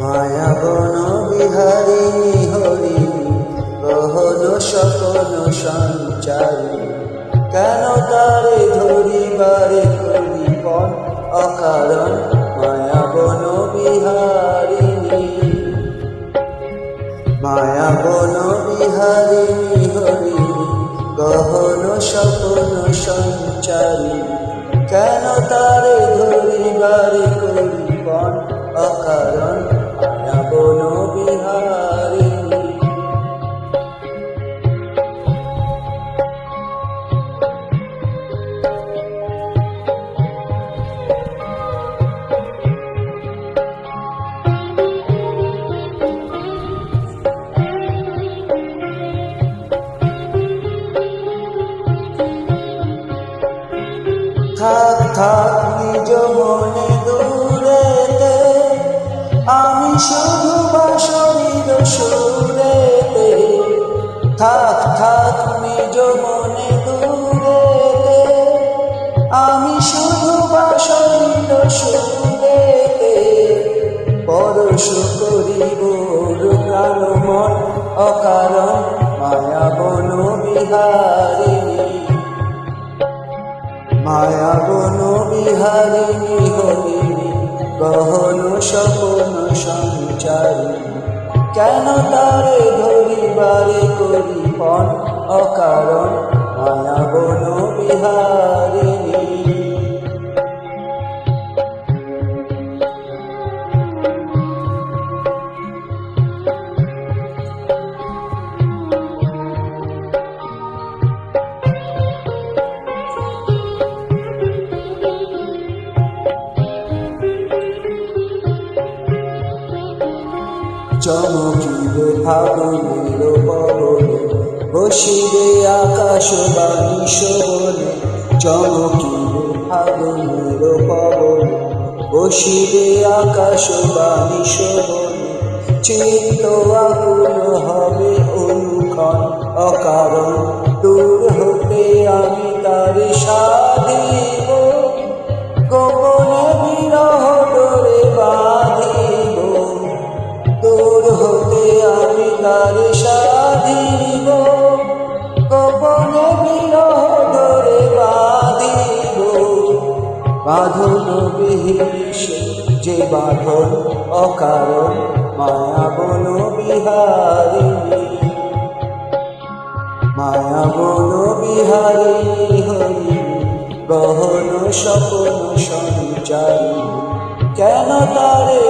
মায়া বন বিহারিণী হরি গহন সকল সঞ্চারী, কেন তারে ধরিবারে করিপন অকারণ মায়া বন বিহারিণী। মায়া বন বিহারিণী হরি গহন সকল সঞ্চারী, কেন তারে ধরিবারে করিপন অকারণ মায়া বন বিহারিণী। থাক থাক নিজ মনে দূরেতে, আমি শুধু বাঁশরীর সুরেতে। থাক থাক নিজ মনে দূরেতে, আমি শুধু বাঁশরীর সুরেতে। পরশ করিব প্রাণ মন অকারণ মায়া বন বিহারিণী। মায়া বন বিহারিণী হরি গহন সকল সঞ্চারী, কেন তারে ধরিবারে করিপন অকারণ মায়া বন বিহারিণী। চমকিবে ফাগুনের পবনে, বসিবে আকাশ বাণী শোভনে। চমকিবে ফাগুনের পবনে, বসিবে আকাশ বাণী শোভনে। চিত্ত আকুল হবে অনুক্ষণ অকারণ, দূর হতে আমি তারে সাধিব। গোপনে বিরহ ডোরে বাঁধিব, দূর হতে আমি তারে সাধিব। গোপনে বিরহ ডোরে বাঁধিব। বাঁধন বিহীন যে বাঁধন অকারণ মায়া বন বিহারিণী। মায়া বন বিহারিণী হরি গহন সকল সঞ্চারী, কেন তারে